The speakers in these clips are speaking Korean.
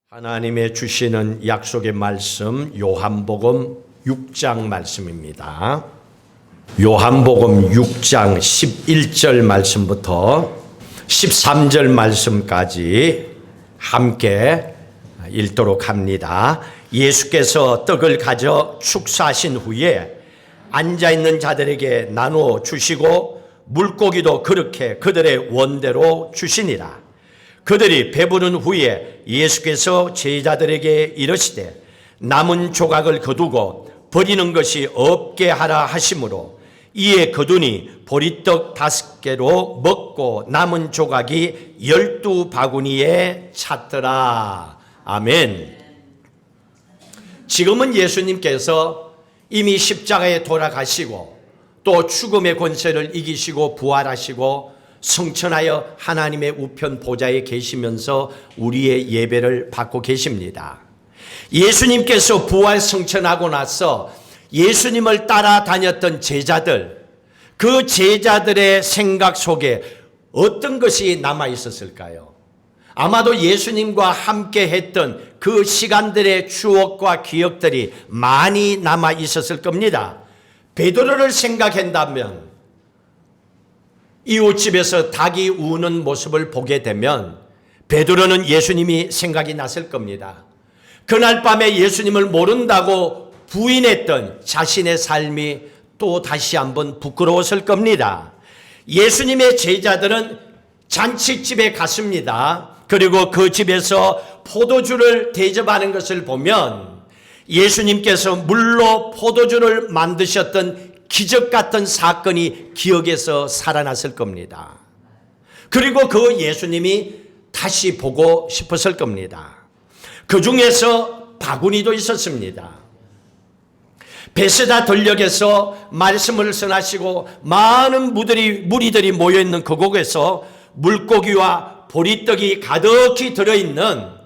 하나님의 주시는 약속의 말씀 요한복음 6장 말씀입니다. 요한복음 6장 11절 말씀부터 13절 말씀까지 함께 읽도록 합니다. 예수께서 떡을 가져 축사하신 후에 앉아있는 자들에게 나누어 주시고 물고기도 그렇게 그들의 원대로 주시니라. 그들이 배부른 후에 예수께서 제자들에게 이르시되 남은 조각을 거두고 버리는 것이 없게 하라 하심으로 이에 거두니 보리떡 5개로 먹고 남은 조각이 12바구니에 찼더라. 아멘. 지금은 예수님께서 이미 십자가에 돌아가시고 또 죽음의 권세를 이기시고 부활하시고 성천하여 하나님의 우편 보좌에 계시면서 우리의 예배를 받고 계십니다. 예수님께서 부활 성천하고 나서 예수님을 따라다녔던 제자들, 그 제자들의 생각 속에 어떤 것이 남아 있었을까요? 아마도 예수님과 함께 했던 그 시간들의 추억과 기억들이 많이 남아 있었을 겁니다. 베드로를 생각한다면 이웃집에서 닭이 우는 모습을 보게 되면 베드로는 예수님이 생각이 났을 겁니다. 그날 밤에 예수님을 모른다고 부인했던 자신의 삶이 또 다시 한번 부끄러웠을 겁니다. 예수님의 제자들은 잔치집에 갔습니다. 그리고 그 집에서 포도주를 대접하는 것을 보면 예수님께서 물로 포도주를 만드셨던 기적 같은 사건이 기억에서 살아났을 겁니다. 그리고 그 예수님이 다시 보고 싶었을 겁니다. 그 중에서 바구니도 있었습니다. 베세다 들녘에서 말씀을 전하시고 많은 무리들이 모여있는 그곳에서 물고기와 보리떡이 가득히 들어있는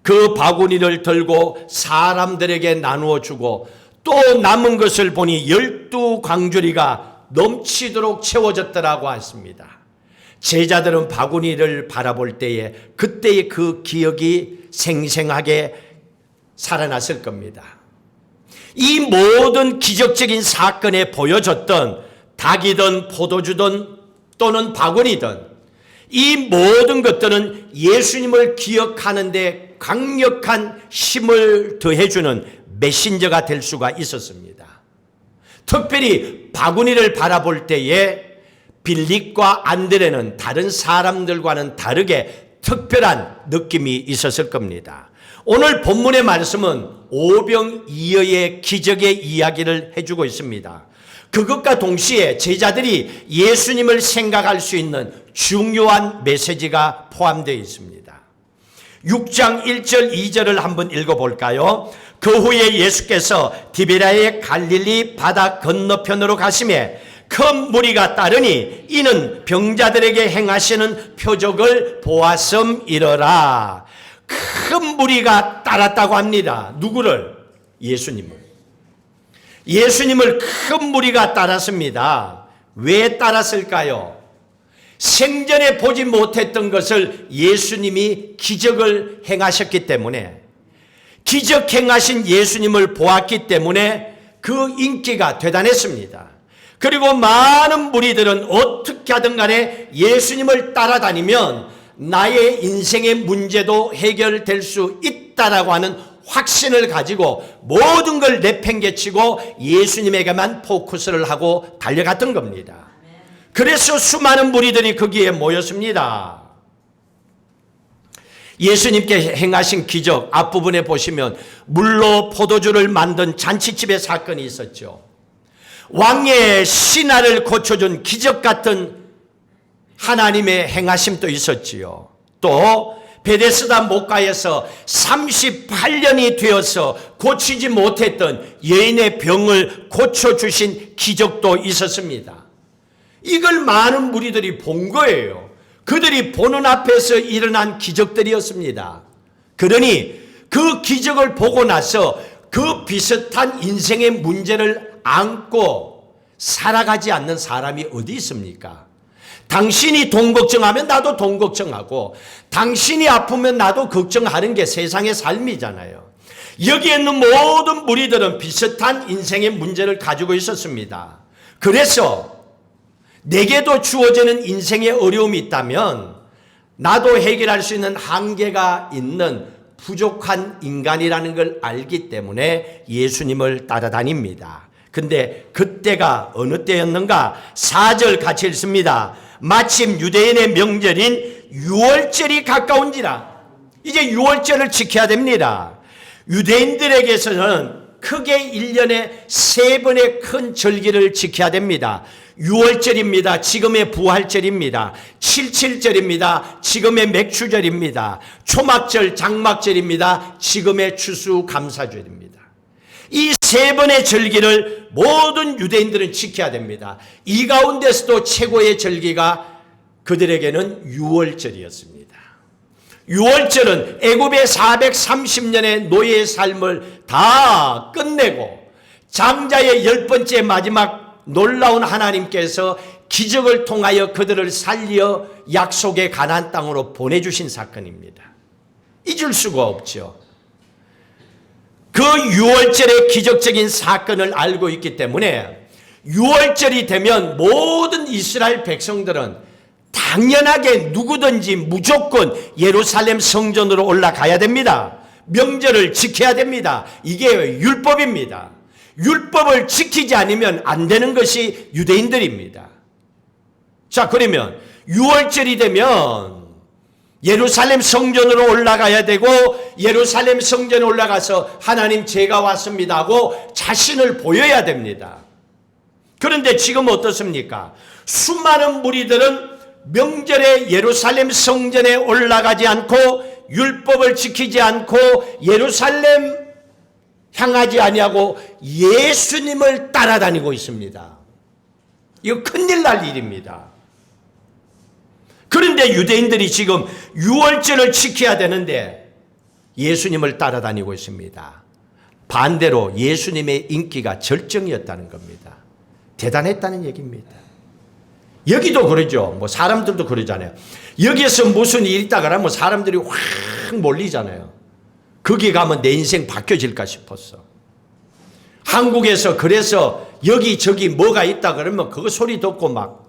그 바구니를 들고 사람들에게 나누어 주고 또 남은 것을 보니 12광주리가 넘치도록 채워졌더라고 했습니다. 제자들은 바구니를 바라볼 때에 그때의 그 기억이 생생하게 살아났을 겁니다. 이 모든 기적적인 사건에 보여줬던 닭이든 포도주든 또는 바구니든 이 모든 것들은 예수님을 기억하는 데 강력한 힘을 더해주는 메신저가 될 수가 있었습니다. 특별히 바구니를 바라볼 때에 빌립과 안드레는 다른 사람들과는 다르게 특별한 느낌이 있었을 겁니다. 오늘 본문의 말씀은 오병이어의 기적의 이야기를 해주고 있습니다. 그것과 동시에 제자들이 예수님을 생각할 수 있는 중요한 메시지가 포함되어 있습니다. 6장 1절 2절을 한번 읽어볼까요? 그 후에 예수께서 디베랴의 갈릴리 바다 건너편으로 가시매 큰 무리가 따르니 이는 병자들에게 행하시는 표적을 보았음이러라. 큰 무리가 따랐다고 합니다. 누구를? 예수님을. 예수님을 큰 무리가 따랐습니다. 왜 따랐을까요? 생전에 보지 못했던 것을 예수님이 기적을 행하셨기 때문에, 기적 행하신 예수님을 보았기 때문에 그 인기가 대단했습니다. 그리고 많은 무리들은 어떻게 하든 간에 예수님을 따라다니면 나의 인생의 문제도 해결될 수 있다라고 하는 확신을 가지고 모든 걸 내팽개치고 예수님에게만 포커스를 하고 달려갔던 겁니다. 그래서 수많은 무리들이 거기에 모였습니다. 예수님께 행하신 기적 앞부분에 보시면 물로 포도주를 만든 잔치집의 사건이 있었죠. 왕의 신하를 고쳐준 기적 같은 하나님의 행하심도 있었지요. 또 베데스다 목가에서 38년이 되어서 고치지 못했던 여인의 병을 고쳐주신 기적도 있었습니다. 이걸 많은 무리들이 본 거예요. 그들이 보는 앞에서 일어난 기적들이었습니다. 그러니 그 기적을 보고 나서 그 비슷한 인생의 문제를 안고 살아가지 않는 사람이 어디 있습니까? 당신이 돈 걱정하면 나도 돈 걱정하고, 당신이 아프면 나도 걱정하는 게 세상의 삶이잖아요. 여기에 있는 모든 무리들은 비슷한 인생의 문제를 가지고 있었습니다. 그래서 내게도 주어지는 인생의 어려움이 있다면 나도 해결할 수 있는 한계가 있는 부족한 인간이라는 걸 알기 때문에 예수님을 따라다닙니다. 근데 그때가 어느 때였는가? 4절 같이 읽습니다. 마침 유대인의 명절인 유월절이 가까운지라. 이제 유월절을 지켜야 됩니다. 유대인들에게서는 크게 1년에 3번의 큰 절기를 지켜야 됩니다. 6월절입니다. 지금의 부활절입니다. 77절입니다. 지금의 맥추절입니다. 초막절, 장막절입니다. 지금의 추수감사절입니다. 이 3번의 절기를 모든 유대인들은 지켜야 됩니다. 이 가운데서도 최고의 절기가 그들에게는 6월절이었습니다. 6월절은 애굽의 430년의 노예의 삶을 다 끝내고 장자의 10번째 마지막 놀라운 하나님께서 기적을 통하여 그들을 살려 약속의 가나안 땅으로 보내주신 사건입니다. 잊을 수가 없죠. 그 6월절의 기적적인 사건을 알고 있기 때문에 6월절이 되면 모든 이스라엘 백성들은 당연하게 누구든지 무조건 예루살렘 성전으로 올라가야 됩니다. 명절을 지켜야 됩니다. 이게 율법입니다. 율법을 지키지 않으면 안 되는 것이 유대인들입니다. 자, 그러면 6월절이 되면 예루살렘 성전으로 올라가야 되고, 예루살렘 성전에 올라가서 하나님 제가 왔습니다 하고 자신을 보여야 됩니다. 그런데 지금 어떻습니까? 수많은 무리들은 명절에 예루살렘 성전에 올라가지 않고 율법을 지키지 않고 예루살렘 향하지 아니하고 예수님을 따라다니고 있습니다. 이거 큰일 날 일입니다. 그런데 유대인들이 지금 6월절을 지켜야 되는데 예수님을 따라다니고 있습니다. 반대로 예수님의 인기가 절정이었다는 겁니다. 대단했다는 얘기입니다. 여기도 그러죠. 뭐 사람들도 그러잖아요. 여기에서 무슨 일이 있다 그러면 사람들이 확 몰리잖아요. 거기 가면 내 인생 바뀌어질까 싶었어. 한국에서 그래서 여기저기 뭐가 있다 그러면 그거 소리 듣고 막.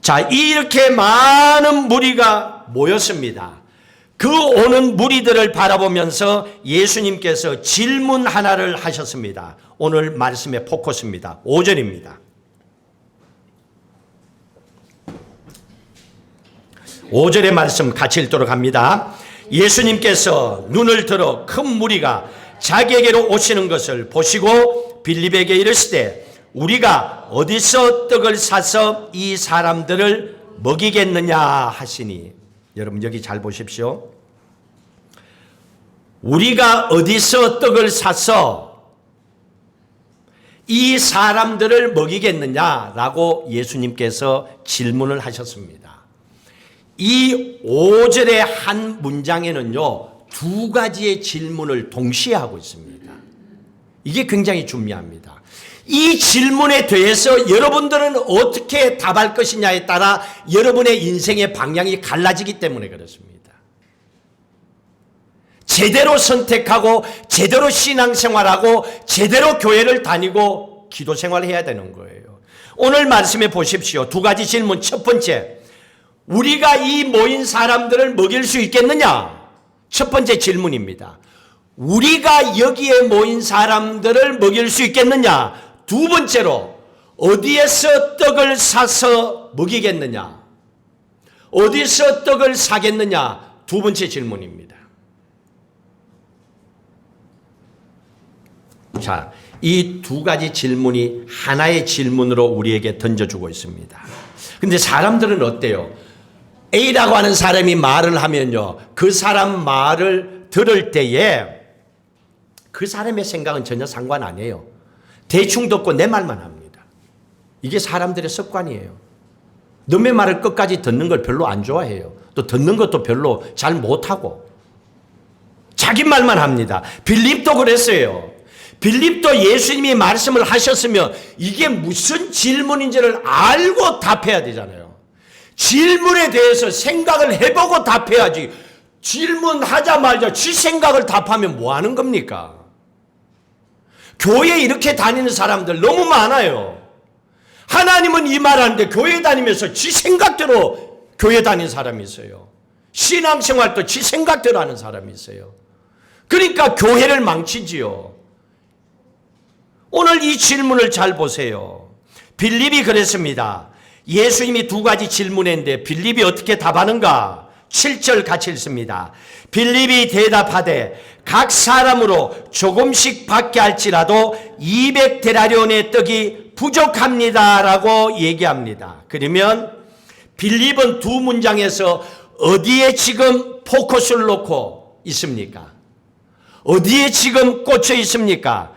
자, 이렇게 많은 무리가 모였습니다. 그 오는 무리들을 바라보면서 예수님께서 질문 하나를 하셨습니다. 오늘 말씀의 포커스입니다. 5절입니다. 5절의 말씀 같이 읽도록 합니다. 예수님께서 눈을 들어 큰 무리가 자기에게로 오시는 것을 보시고 빌립에게 이르시되 우리가 어디서 떡을 사서 이 사람들을 먹이겠느냐 하시니, 여러분 여기 잘 보십시오. 우리가 어디서 떡을 사서 이 사람들을 먹이겠느냐라고 예수님께서 질문을 하셨습니다. 이 5절의 한 문장에는요, 두 가지의 질문을 동시에 하고 있습니다. 이게 굉장히 중요합니다. 이 질문에 대해서 여러분들은 어떻게 답할 것이냐에 따라 여러분의 인생의 방향이 갈라지기 때문에 그렇습니다. 제대로 선택하고 제대로 신앙생활하고 제대로 교회를 다니고 기도생활을 해야 되는 거예요. 오늘 말씀해 보십시오. 두 가지 질문. 첫 번째, 우리가 이 모인 사람들을 먹일 수 있겠느냐? 첫 번째 질문입니다. 우리가 여기에 모인 사람들을 먹일 수 있겠느냐? 두 번째로, 어디에서 떡을 사서 먹이겠느냐? 어디서 떡을 사겠느냐? 두 번째 질문입니다. 자, 이 두 가지 질문이 하나의 질문으로 우리에게 던져주고 있습니다. 근데 사람들은 어때요? A라고 하는 사람이 말을 하면요, 그 사람 말을 들을 때에 그 사람의 생각은 전혀 상관 아니에요. 대충 듣고 내 말만 합니다. 이게 사람들의 습관이에요. 남의 말을 끝까지 듣는 걸 별로 안 좋아해요. 또 듣는 것도 별로 잘 못하고 자기 말만 합니다. 빌립도 그랬어요. 빌립도 예수님이 말씀을 하셨으면 이게 무슨 질문인지를 알고 답해야 되잖아요. 질문에 대해서 생각을 해보고 답해야지. 질문하자마자 지 생각을 답하면 뭐 하는 겁니까? 교회 이렇게 다니는 사람들 너무 많아요. 하나님은 이 말 하는데 교회 다니면서 지 생각대로 교회 다니는 사람이 있어요. 신앙생활도 지 생각대로 하는 사람이 있어요. 그러니까 교회를 망치지요. 오늘 이 질문을 잘 보세요. 빌립이 그랬습니다. 예수님이 두 가지 질문했는데 빌립이 어떻게 답하는가? 7절 같이 읽습니다. 빌립이 대답하되 각 사람으로 조금씩 받게 할지라도 200데나리온의 떡이 부족합니다 라고 얘기합니다. 그러면 빌립은 두 문장에서 어디에 지금 포커스를 놓고 있습니까? 어디에 지금 꽂혀 있습니까?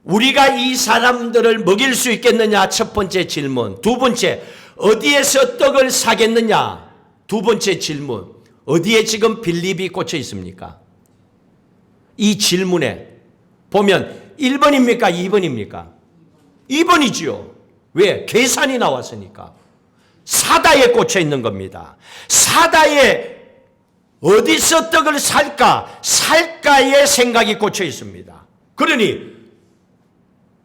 우리가 이 사람들을 먹일 수 있겠느냐? 첫 번째 질문. 두 번째, 어디에서 떡을 사겠느냐? 두 번째 질문. 어디에 지금 빌립이 꽂혀 있습니까? 이 질문에 보면 1번입니까? 2번입니까? 2번이지요. 왜? 계산이 나왔으니까. 사다에 꽂혀 있는 겁니다. 사다에 어디서 떡을 살까의 생각이 꽂혀 있습니다. 그러니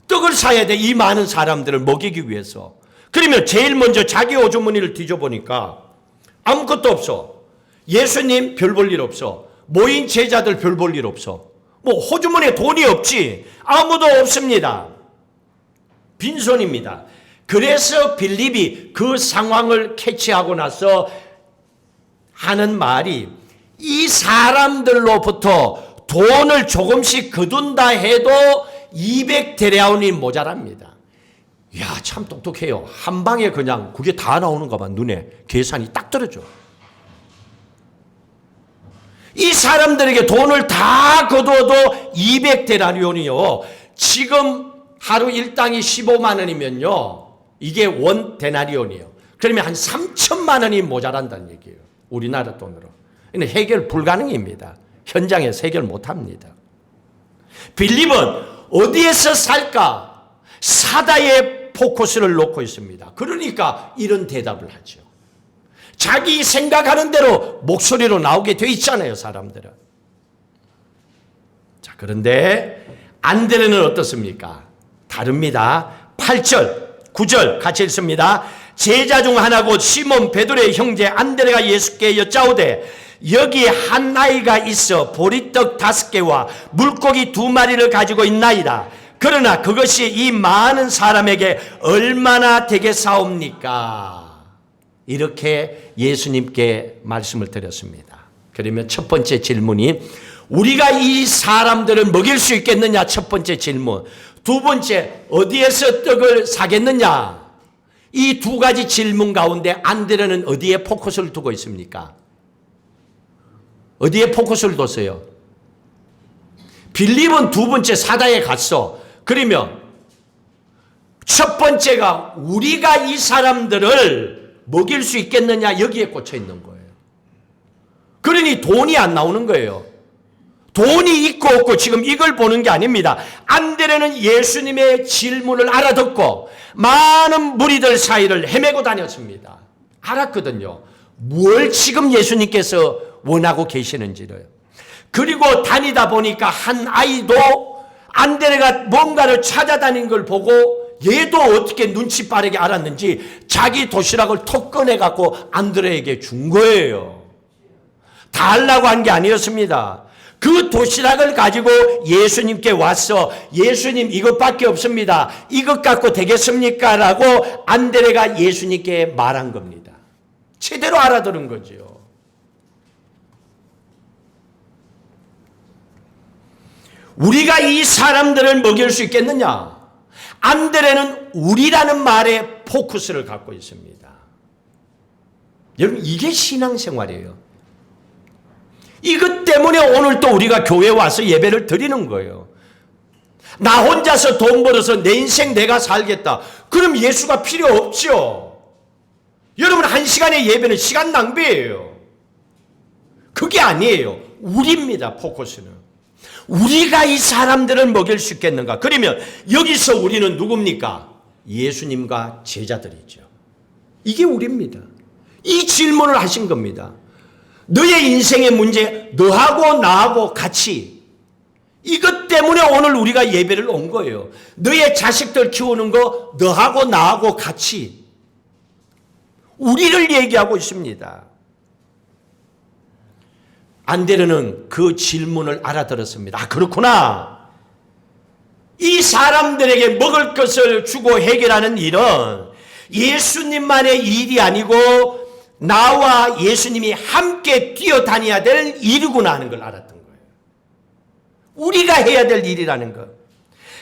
떡을 사야 돼. 이 많은 사람들을 먹이기 위해서. 그러면 제일 먼저 자기 호주머니를 뒤져보니까 아무것도 없어. 예수님 별 볼 일 없어. 모인 제자들 별 볼 일 없어. 뭐 호주머니에 돈이 없지. 아무도 없습니다. 빈손입니다. 그래서 빌립이 그 상황을 캐치하고 나서 하는 말이 이 사람들로부터 돈을 조금씩 거둔다 해도 200데나리온이 모자랍니다. 이야, 참 똑똑해요. 한 방에 그냥 그게 다 나오는가 봐. 눈에 계산이 딱 떨어져. 이 사람들에게 돈을 다 거두어도 200데나리온이요. 지금 하루 일당이 15만 원이면요. 이게 원 데나리온이에요. 그러면 한 3천만 원이 모자란다는 얘기예요. 우리나라 돈으로. 근데 해결 불가능입니다. 현장에서 해결 못합니다. 빌립은 어디에서 살까? 사다에 포커스를 놓고 있습니다. 그러니까 이런 대답을 하죠. 자기 생각하는 대로 목소리로 나오게 돼 있잖아요, 사람들은. 자, 그런데 안드레는 어떻습니까? 다릅니다. 8절, 9절 같이 읽습니다. 제자 중 하나 곧 시몬 베드로의 형제 안드레가 예수께 여짜오되 여기 한 아이가 있어 보리떡 5개와 물고기 2마리를 가지고 있나이다. 그러나 그것이 이 많은 사람에게 얼마나 되겠사옵니까? 이렇게 예수님께 말씀을 드렸습니다. 그러면 첫 번째 질문이 우리가 이 사람들을 먹일 수 있겠느냐? 첫 번째 질문. 두 번째, 어디에서 떡을 사겠느냐? 이 두 가지 질문 가운데 안드레는 어디에 포커스를 두고 있습니까? 어디에 포커스를 뒀어요? 빌립은 두 번째 사다에 갔어. 그러면 첫 번째가 우리가 이 사람들을 먹일 수 있겠느냐? 여기에 꽂혀 있는 거예요. 그러니 돈이 안 나오는 거예요. 돈이 있고 없고 지금 이걸 보는 게 아닙니다. 안드레는 예수님의 질문을 알아듣고 많은 무리들 사이를 헤매고 다녔습니다. 알았거든요. 뭘 지금 예수님께서 원하고 계시는지를. 그리고 다니다 보니까 한 아이도 안드레가 뭔가를 찾아다닌 걸 보고 얘도 어떻게 눈치 빠르게 알았는지 자기 도시락을 톡 꺼내갖고 안드레에게 준 거예요. 달라고 한 게 아니었습니다. 그 도시락을 가지고 예수님께 왔어. 예수님 이것밖에 없습니다. 이것 갖고 되겠습니까? 라고 안드레가 예수님께 말한 겁니다. 제대로 알아들은 거죠. 우리가 이 사람들을 먹일 수 있겠느냐? 안드레는 우리라는 말에 포커스를 갖고 있습니다. 여러분, 이게 신앙생활이에요. 이것 때문에 오늘 또 우리가 교회에 와서 예배를 드리는 거예요. 나 혼자서 돈 벌어서 내 인생 내가 살겠다. 그럼 예수가 필요 없죠. 여러분, 한 시간의 예배는 시간 낭비예요. 그게 아니에요. 우리입니다, 포커스는. 우리가 이 사람들을 먹일 수 있겠는가? 그러면 여기서 우리는 누굽니까? 예수님과 제자들이죠. 이게 우리입니다. 이 질문을 하신 겁니다. 너의 인생의 문제, 너하고 나하고 같이, 이것 때문에 오늘 우리가 예배를 온 거예요. 너의 자식들 키우는 거 너하고 나하고 같이, 우리를 얘기하고 있습니다. 안데르는 그 질문을 알아들었습니다. 아, 그렇구나. 이 사람들에게 먹을 것을 주고 해결하는 일은 예수님만의 일이 아니고 나와 예수님이 함께 뛰어다녀야 될 일이구나 하는 걸 알았던 거예요. 우리가 해야 될 일이라는 것.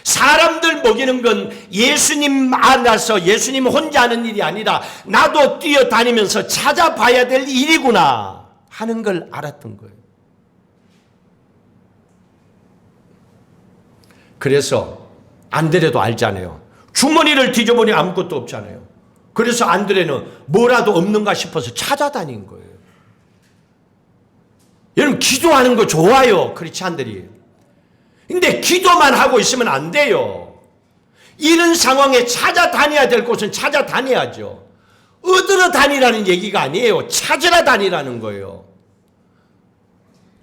사람들 먹이는 건 예수님 알아서 예수님 혼자 하는 일이 아니라 나도 뛰어다니면서 찾아봐야 될 일이구나 하는 걸 알았던 거예요. 그래서 안드레도 알잖아요. 주머니를 뒤져보니 아무것도 없잖아요. 그래서 안드레는 뭐라도 없는가 싶어서 찾아다닌 거예요. 여러분, 기도하는 거 좋아요, 크리스찬들이. 근데 기도만 하고 있으면 안 돼요. 이런 상황에 찾아다녀야 될 곳은 찾아다녀야죠. 얻으러 다니라는 얘기가 아니에요. 찾으러 다니라는 거예요.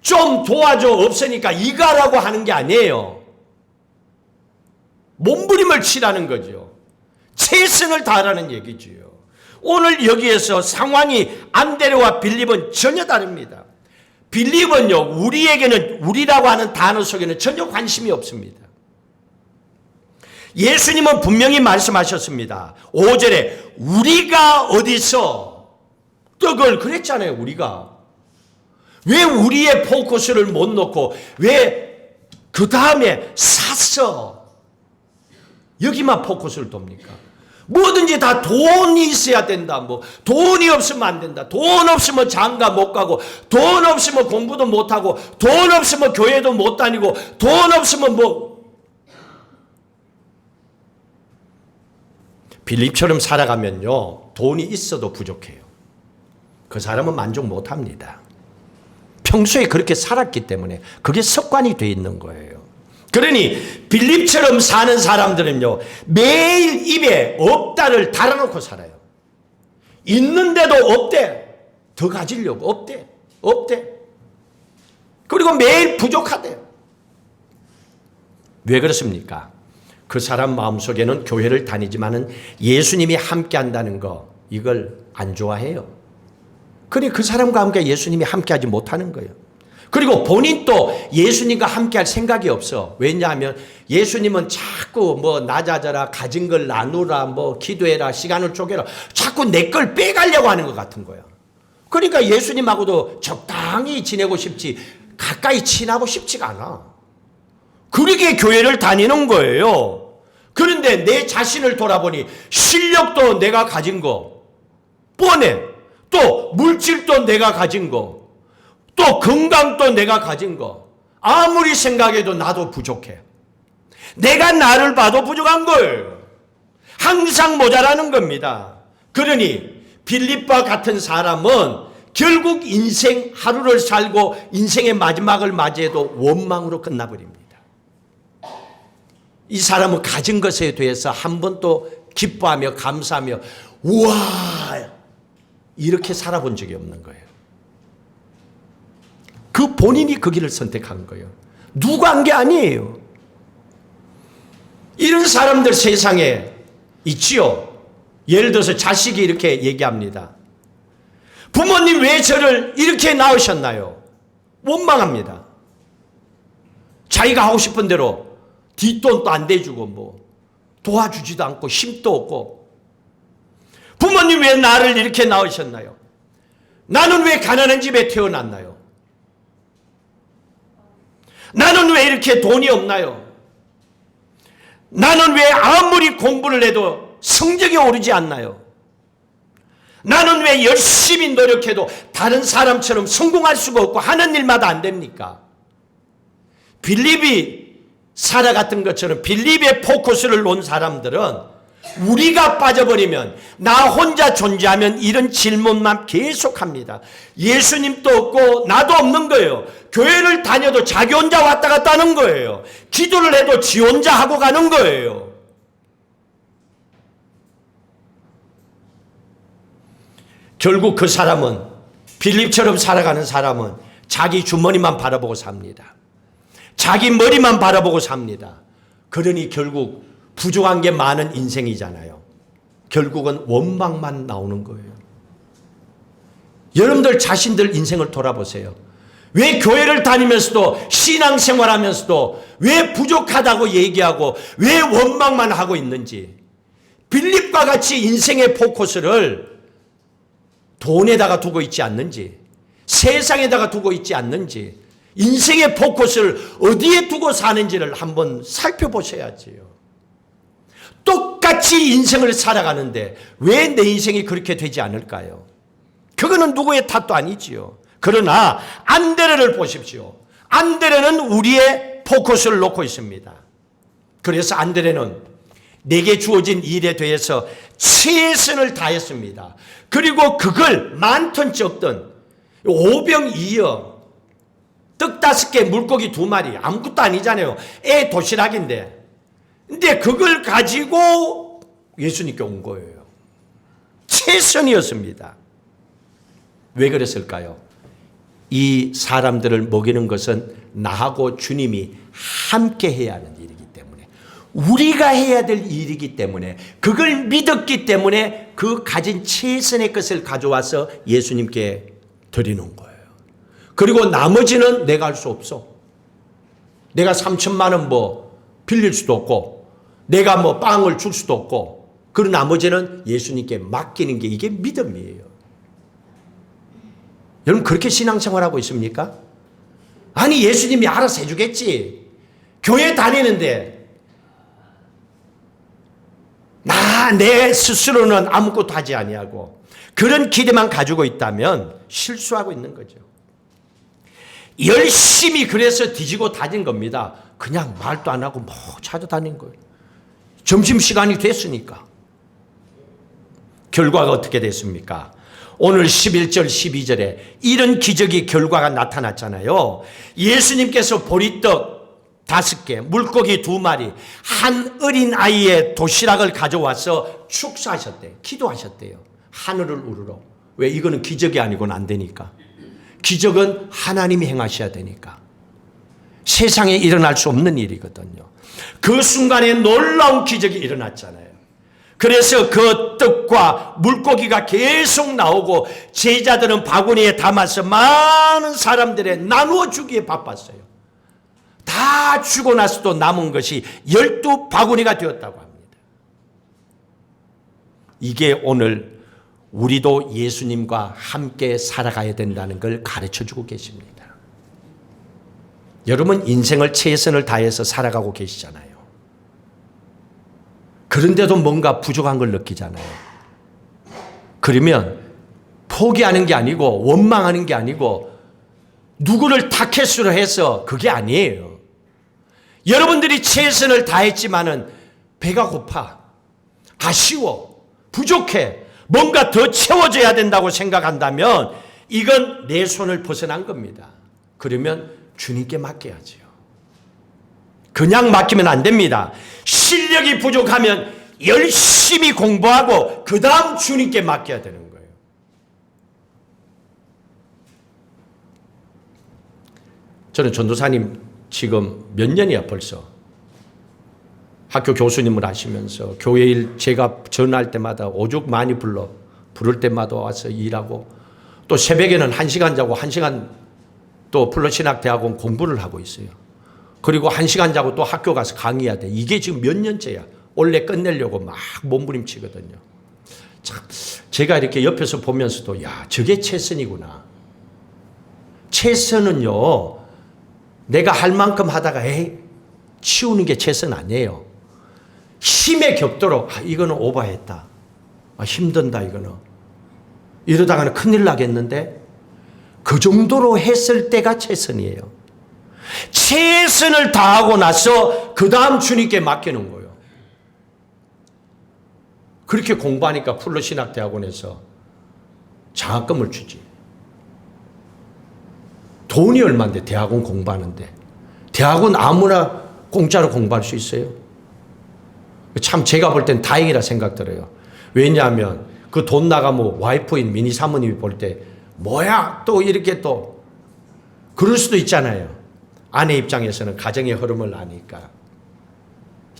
좀 도와줘, 없으니까 이가라고 하는 게 아니에요. 몸부림을 치라는 거죠. 최선을 다하라는 얘기지요. 오늘 여기에서 상황이 안데레와 빌립은 전혀 다릅니다. 빌립은요, 우리에게는, 우리라고 하는 단어 속에는 전혀 관심이 없습니다. 예수님은 분명히 말씀하셨습니다. 5절에 우리가 어디서 떡을, 그랬잖아요. 우리가 왜 우리의 포커스를 못 놓고 왜 그 다음에 샀어, 여기만 포커스를 둡니까? 뭐든지 다 돈이 있어야 된다. 뭐 돈이 없으면 안 된다. 돈 없으면 장가 못 가고, 돈 없으면 공부도 못 하고, 돈 없으면 교회도 못 다니고, 돈 없으면 뭐. 빌립처럼 살아가면요, 돈이 있어도 부족해요. 그 사람은 만족 못 합니다. 평소에 그렇게 살았기 때문에 그게 습관이 돼 있는 거예요. 그러니 빌립처럼 사는 사람들은요, 매일 입에 없다를 달아놓고 살아요. 있는데도 없대. 더 가지려고 없대. 없대. 그리고 매일 부족하대요. 왜 그렇습니까? 그 사람 마음속에는 교회를 다니지만은 예수님이 함께 한다는 거, 이걸 안 좋아해요. 그러니 그 사람과 함께 예수님이 함께 하지 못하는 거예요. 그리고 본인도 예수님과 함께 할 생각이 없어. 왜냐하면 예수님은 자꾸 뭐 낮아져라, 가진 걸 나누라, 뭐 기도해라, 시간을 쪼개라, 자꾸 내 걸 빼가려고 하는 것 같은 거야. 그러니까 예수님하고도 적당히 지내고 싶지 가까이 친하고 싶지가 않아. 그러게 교회를 다니는 거예요. 그런데 내 자신을 돌아보니 실력도 내가 가진 거 뻔해. 또 물질도 내가 가진 거, 또 건강도 내가 가진 거, 아무리 생각해도 나도 부족해. 내가 나를 봐도 부족한 거예요. 항상 모자라는 겁니다. 그러니 빌립과 같은 사람은 결국 인생 하루를 살고 인생의 마지막을 맞이해도 원망으로 끝나버립니다. 이 사람은 가진 것에 대해서 한 번도 기뻐하며 감사하며 우와, 이렇게 살아본 적이 없는 거예요. 그 본인이 그 길을 선택한 거예요. 누가 한 게 아니에요. 이런 사람들 세상에 있지요. 예를 들어서 자식이 이렇게 얘기합니다. 부모님 왜 저를 이렇게 낳으셨나요? 원망합니다. 자기가 하고 싶은 대로 뒷돈도 안 대주고 뭐 도와주지도 않고 힘도 없고, 부모님 왜 나를 이렇게 낳으셨나요? 나는 왜 가난한 집에 태어났나요? 나는 왜 이렇게 돈이 없나요? 나는 왜 아무리 공부를 해도 성적이 오르지 않나요? 나는 왜 열심히 노력해도 다른 사람처럼 성공할 수가 없고 하는 일마다 안 됩니까? 빌립이 살아갔던 것처럼 빌립의 포커스를 놓은 사람들은 우리가 빠져버리면, 나 혼자 존재하면 이런 질문만 계속합니다. 예수님도 없고 나도 없는 거예요. 교회를 다녀도 자기 혼자 왔다 갔다 하는 거예요. 기도를 해도 지 혼자 하고 가는 거예요. 결국 그 사람은, 빌립처럼 살아가는 사람은 자기 주머니만 바라보고 삽니다. 자기 머리만 바라보고 삽니다. 그러니 결국 부족한 게 많은 인생이잖아요. 결국은 원망만 나오는 거예요. 여러분들 자신들 인생을 돌아보세요. 왜 교회를 다니면서도 신앙생활하면서도 왜 부족하다고 얘기하고 왜 원망만 하고 있는지, 빌립과 같이 인생의 포커스를 돈에다가 두고 있지 않는지, 세상에다가 두고 있지 않는지, 인생의 포커스를 어디에 두고 사는지를 한번 살펴보셔야지요. 똑같이 인생을 살아가는데 왜 내 인생이 그렇게 되지 않을까요? 그거는 누구의 탓도 아니지요. 그러나 안드레를 보십시오. 안드레는 우리의 포커스를 놓고 있습니다. 그래서 안드레는 내게 주어진 일에 대해서 최선을 다했습니다. 그리고 그걸 많든 적든 오병이어 떡 5개 물고기 2마리 아무것도 아니잖아요. 애 도시락인데. 근데 그걸 가지고 예수님께 온 거예요. 최선이었습니다. 왜 그랬을까요? 이 사람들을 먹이는 것은 나하고 주님이 함께 해야 하는 일이기 때문에, 우리가 해야 될 일이기 때문에, 그걸 믿었기 때문에 그 가진 최선의 것을 가져와서 예수님께 드리는 거예요. 그리고 나머지는 내가 할 수 없어. 내가 3천만 원 뭐 빌릴 수도 없고, 내가 뭐 빵을 줄 수도 없고, 그 나머지는 예수님께 맡기는 게 이게 믿음이에요. 여러분 그렇게 신앙생활하고 있습니까? 아니 예수님이 알아서 해주겠지. 교회 다니는데 내 스스로는 아무것도 하지 아니하고 그런 기대만 가지고 있다면 실수하고 있는 거죠. 열심히 그래서 뒤지고 다닌 겁니다. 그냥 말도 안 하고 뭐 찾아다닌 거예요. 점심시간이 됐으니까. 결과가 어떻게 됐습니까? 오늘 11절 12절에 이런 기적의 결과가 나타났잖아요. 예수님께서 보리떡 5개, 물고기 2마리, 한 어린아이의 도시락을 가져와서 축사하셨대요. 기도하셨대요. 하늘을 우러러. 왜? 이거는 기적이 아니고는 안 되니까. 기적은 하나님이 행하셔야 되니까. 세상에 일어날 수 없는 일이거든요. 그 순간에 놀라운 기적이 일어났잖아요. 그래서 그 떡과 물고기가 계속 나오고 제자들은 바구니에 담아서 많은 사람들에 나누어 주기에 바빴어요. 다 주고 나서도 남은 것이 12바구니가 되었다고 합니다. 이게 오늘 우리도 예수님과 함께 살아가야 된다는 걸 가르쳐주고 계십니다. 여러분 인생을 최선을 다해서 살아가고 계시잖아요. 그런데도 뭔가 부족한 걸 느끼잖아요. 그러면 포기하는 게 아니고 원망하는 게 아니고 누구를 타켓으로 해서 그게 아니에요. 여러분들이 최선을 다했지만은 배가 고파, 아쉬워, 부족해, 뭔가 더 채워져야 된다고 생각한다면 이건 내 손을 벗어난 겁니다. 그러면 주님께 맡겨야지요. 그냥 맡기면 안 됩니다. 실력이 부족하면 열심히 공부하고 그 다음 주님께 맡겨야 되는 거예요. 저는 전도사님 지금 몇 년이야 벌써. 학교 교수님을 하시면서 교회 일 제가 전화할 때마다 오죽 많이 부를 때마다 와서 일하고 또 새벽에는 1시간 자고 1시간 또 플러신학대학원 공부를 하고 있어요. 그리고 1시간 자고 또 학교 가서 강의해야 돼. 이게 지금 몇 년째야. 원래 끝내려고 막 몸부림치거든요. 참, 제가 이렇게 옆에서 보면서도 야, 저게 최선이구나. 최선은요, 내가 할 만큼 하다가 치우는 게 최선 아니에요. 힘에 겹도록 이거는 오버했다. 힘든다 이거는. 이러다가는 큰일 나겠는데 그 정도로 했을 때가 최선이에요. 최선을 다하고 나서 그 다음 주님께 맡기는 거예요. 그렇게 공부하니까 플러신학대학원에서 장학금을 주지. 돈이 얼마인데 대학원 공부하는데. 대학원 아무나 공짜로 공부할 수 있어요? 참 제가 볼 땐 다행이라 생각 들어요. 왜냐하면 그 돈 나가면 와이프인 미니 사모님이 볼 때 뭐야 또 이렇게 또 그럴 수도 있잖아요. 아내 입장에서는 가정의 흐름을 아니까.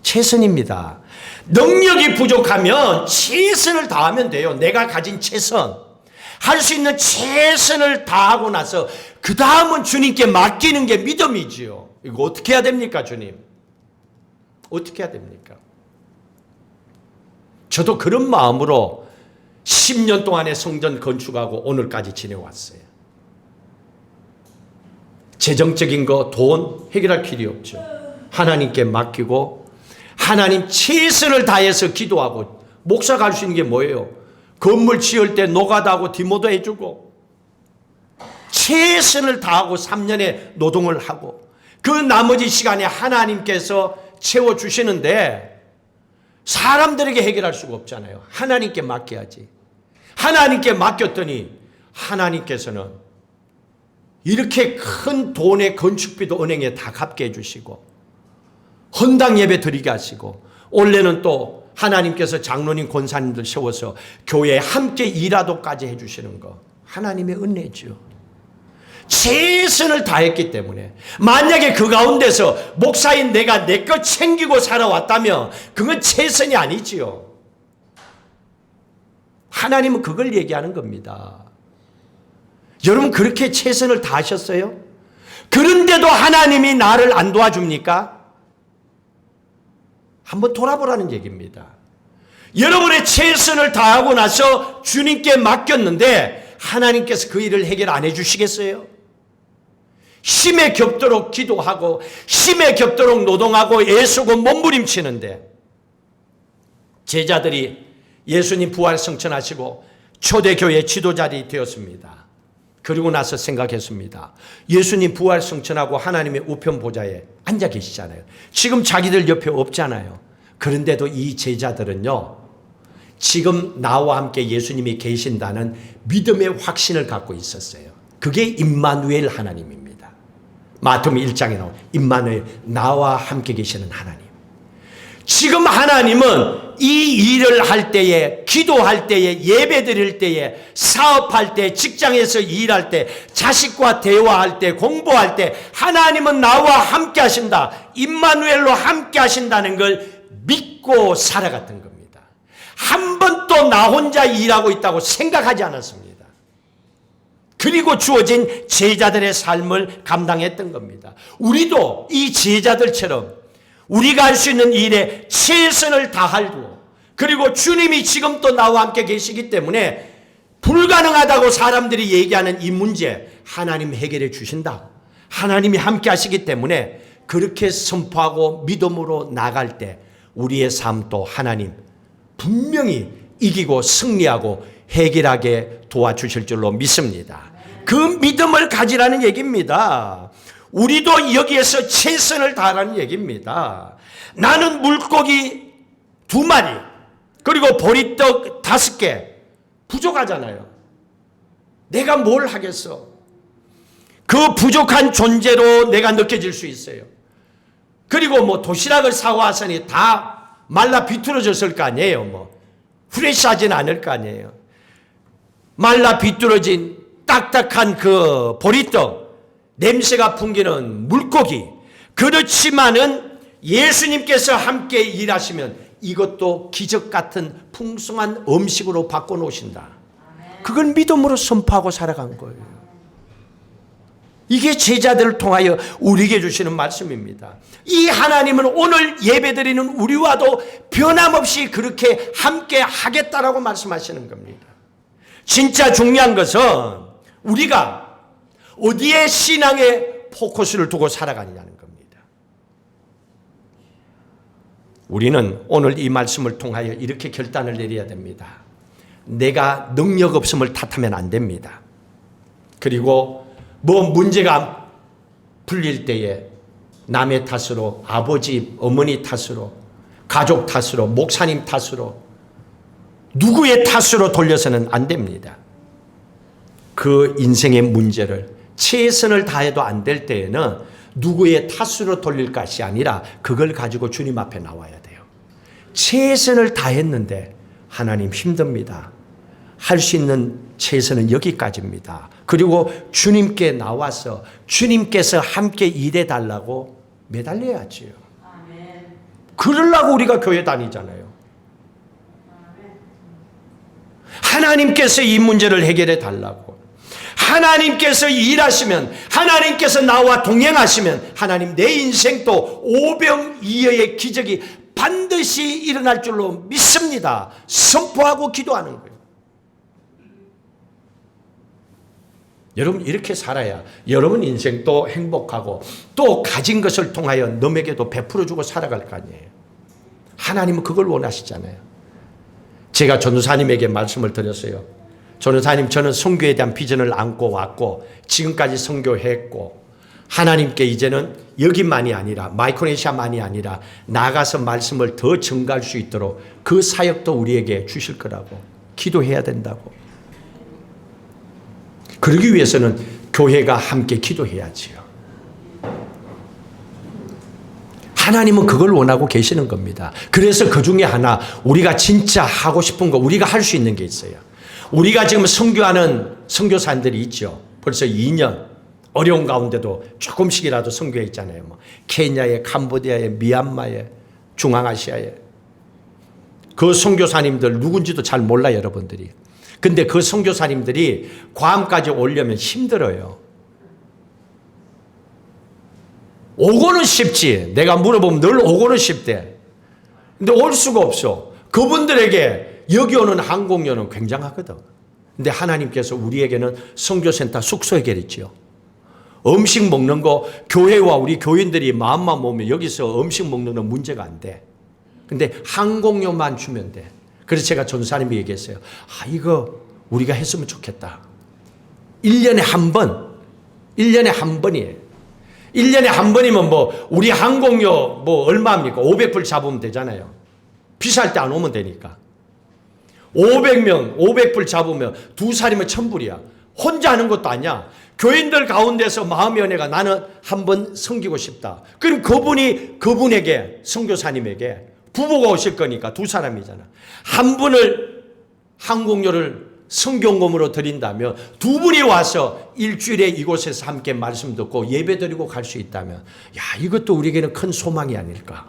최선입니다. 능력이 부족하면 최선을 다하면 돼요. 내가 가진 최선. 할 수 있는 최선을 다하고 나서 그 다음은 주님께 맡기는 게 믿음이지요. 이거 어떻게 해야 됩니까, 주님? 어떻게 해야 됩니까? 저도 그런 마음으로 10년 동안의 성전 건축하고 오늘까지 지내왔어요. 재정적인 거, 돈 해결할 필요 없죠. 하나님께 맡기고 하나님 최선을 다해서 기도하고. 목사가 할 수 있는 게 뭐예요? 건물 지을 때 노가다하고 디모도 해주고 최선을 다하고 3년의 노동을 하고 그 나머지 시간에 하나님께서 채워주시는데 사람들에게 해결할 수가 없잖아요. 하나님께 맡겨야지. 하나님께 맡겼더니 하나님께서는 이렇게 큰 돈의 건축비도 은행에 다 갚게 해주시고 헌당 예배 드리게 하시고 올해는 또 하나님께서 장로님 권사님들 세워서 교회에 함께 일하도까지 해주시는 거 하나님의 은혜죠. 최선을 다했기 때문에 만약에 그 가운데서 목사인 내가 내 것 챙기고 살아왔다면 그건 최선이 아니지요. 하나님은 그걸 얘기하는 겁니다. 여러분 그렇게 최선을 다하셨어요? 그런데도 하나님이 나를 안 도와줍니까? 한번 돌아보라는 얘기입니다. 여러분의 최선을 다하고 나서 주님께 맡겼는데 하나님께서 그 일을 해결 안 해주시겠어요? 힘에 겹도록 기도하고 힘에 겹도록 노동하고 애쓰고 몸부림치는데 제자들이 예수님 부활 성천하시고 초대교회 지도자들이 되었습니다. 그리고 나서 생각했습니다. 예수님 부활 성천하고 하나님의 우편 보좌에 앉아 계시잖아요. 지금 자기들 옆에 없잖아요. 그런데도 이 제자들은요, 지금 나와 함께 예수님이 계신다는 믿음의 확신을 갖고 있었어요. 그게 임마누엘 하나님입니다. 마태복음 1장에 나온 임마누엘, 나와 함께 계시는 하나님. 지금 하나님은 이 일을 할 때에, 기도할 때에, 예배 드릴 때에, 사업할 때, 직장에서 일할 때, 자식과 대화할 때, 공부할 때 하나님은 나와 함께 하신다. 임마누엘로 함께 하신다는 걸 믿고 살아갔던 겁니다. 한 번도 나 혼자 일하고 있다고 생각하지 않았습니다. 그리고 주어진 제자들의 삶을 감당했던 겁니다. 우리도 이 제자들처럼 우리가 할 수 있는 일에 최선을 다하고, 그리고 주님이 지금 또 나와 함께 계시기 때문에 불가능하다고 사람들이 얘기하는 이 문제 하나님 해결해 주신다. 하나님이 함께 하시기 때문에 그렇게 선포하고 믿음으로 나갈 때 우리의 삶도 하나님 분명히 이기고 승리하고 해결하게 도와주실 줄로 믿습니다. 그 믿음을 가지라는 얘기입니다. 우리도 여기에서 최선을 다하라는 얘기입니다. 나는 물고기 2마리 그리고 보리떡 5개 부족하잖아요. 내가 뭘 하겠어? 그 부족한 존재로 내가 느껴질 수 있어요. 그리고 뭐 도시락을 사와서니 다 말라 비뚤어졌을 거 아니에요. 프레시하진 않을 거 아니에요. 말라 비뚤어진 딱딱한 그 보리떡, 냄새가 풍기는 물고기. 그렇지만은 예수님께서 함께 일하시면 이것도 기적 같은 풍성한 음식으로 바꿔놓으신다. 그걸 믿음으로 선포하고 살아간 거예요. 이게 제자들을 통하여 우리에게 주시는 말씀입니다. 이 하나님은 오늘 예배드리는 우리와도 변함없이 그렇게 함께 하겠다라고 말씀하시는 겁니다. 진짜 중요한 것은 우리가 어디에 신앙의 포커스를 두고 살아가느냐는 겁니다. 우리는 오늘 이 말씀을 통하여 이렇게 결단을 내려야 됩니다. 내가 능력 없음을 탓하면 안 됩니다. 그리고 문제가 풀릴 때에 남의 탓으로, 아버지, 어머니 탓으로, 가족 탓으로, 목사님 탓으로, 누구의 탓으로 돌려서는 안 됩니다. 그 인생의 문제를 최선을 다해도 안 될 때에는 누구의 탓으로 돌릴 것이 아니라 그걸 가지고 주님 앞에 나와야 돼요. 최선을 다했는데 하나님 힘듭니다. 할 수 있는 최선은 여기까지입니다. 그리고 주님께 나와서 주님께서 함께 일해 달라고 매달려야지요. 그러려고 우리가 교회 다니잖아요. 하나님께서 이 문제를 해결해 달라고. 하나님께서 일하시면, 하나님께서 나와 동행하시면 하나님 내 인생도 오병이어의 기적이 반드시 일어날 줄로 믿습니다. 선포하고 기도하는 거예요. 여러분 이렇게 살아야 여러분 인생도 행복하고 또 가진 것을 통하여 남에게도 베풀어주고 살아갈 거 아니에요. 하나님은 그걸 원하시잖아요. 제가 전도사님에게 말씀을 드렸어요. 전도사님, 저는 선교에 대한 비전을 안고 왔고 지금까지 선교했고 하나님께 이제는 여기만이 아니라 마이크로네시아만이 아니라 나가서 말씀을 더 증가할 수 있도록 그 사역도 우리에게 주실 거라고 기도해야 된다고. 그러기 위해서는 교회가 함께 기도해야지요. 하나님은 그걸 원하고 계시는 겁니다. 그래서 그 중에 하나 우리가 진짜 하고 싶은 거 우리가 할 수 있는 게 있어요. 우리가 지금 선교하는 선교사님들이 있죠. 벌써 2년 어려운 가운데도 조금씩이라도 선교해 있잖아요. 뭐 케냐에, 캄보디아에, 미얀마에, 중앙아시아에. 그 선교사님들 누군지도 잘 몰라요, 여러분들이. 근데 그 선교사님들이 괌까지 오려면 힘들어요. 오고는 쉽지. 내가 물어보면 늘 오고는 쉽대. 근데 올 수가 없어. 그분들에게 여기 오는 항공료는 굉장하거든. 근데 하나님께서 우리에게는 선교센터 숙소 해결했지요. 음식 먹는 거 교회와 우리 교인들이 마음만 모으면 여기서 음식 먹는 건 문제가 안 돼. 근데 항공료만 주면 돼. 그래서 제가 전사님이 얘기했어요. 이거 우리가 했으면 좋겠다. 1년에 한 번. 1년에 한 번이에요. 1년에 한 번이면 뭐 우리 항공료 뭐 얼마입니까? 500불 잡으면 되잖아요. 비쌀 때 안 오면 되니까. 500명 500불 잡으면 두 살이면 1000불이야. 혼자 하는 것도 아니야. 교인들 가운데서 마음의 은혜가 나는 한번 섬기고 싶다. 그럼 그분에게 선교사님에게 부부가 오실 거니까 두 사람이잖아. 한 분을 항공료를 성경금으로 드린다면 두 분이 와서 일주일에 이곳에서 함께 말씀 듣고 예배 드리고 갈 수 있다면 이것도 우리에게는 큰 소망이 아닐까.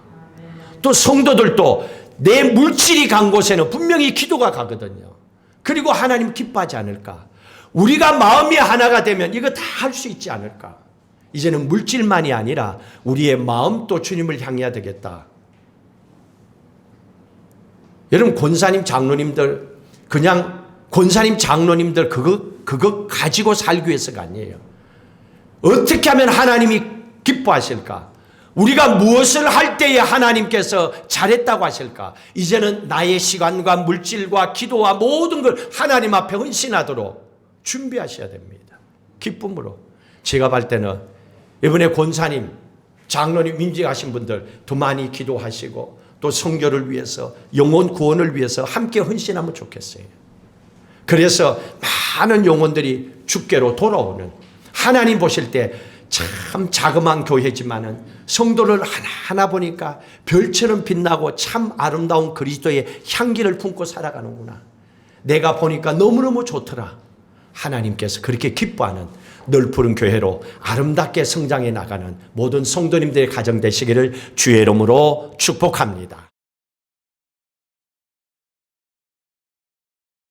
또 성도들도 내 물질이 간 곳에는 분명히 기도가 가거든요. 그리고 하나님 기뻐하지 않을까. 우리가 마음이 하나가 되면 이거 다 할 수 있지 않을까. 이제는 물질만이 아니라 우리의 마음도 주님을 향해야 되겠다. 여러분 권사님 장로님들 그냥 권사님 장로님들 그거 가지고 살기 위해서가 아니에요. 어떻게 하면 하나님이 기뻐하실까? 우리가 무엇을 할 때에 하나님께서 잘했다고 하실까? 이제는 나의 시간과 물질과 기도와 모든 걸 하나님 앞에 헌신하도록 준비하셔야 됩니다. 기쁨으로. 제가 볼 때는 이번에 권사님, 장로님 임직하신 분들 더 많이 기도하시고 또 선교를 위해서 영혼 구원을 위해서 함께 헌신하면 좋겠어요. 그래서 많은 영혼들이 주께로 돌아오는 하나님 보실 때 참 자그마한 교회지만은 성도를 하나하나 보니까 별처럼 빛나고 참 아름다운 그리스도의 향기를 품고 살아가는구나. 내가 보니까 너무너무 좋더라. 하나님께서 그렇게 기뻐하는 넓은 교회로 아름답게 성장해 나가는 모든 성도님들의 가정 되시기를 주의 이름으로 축복합니다.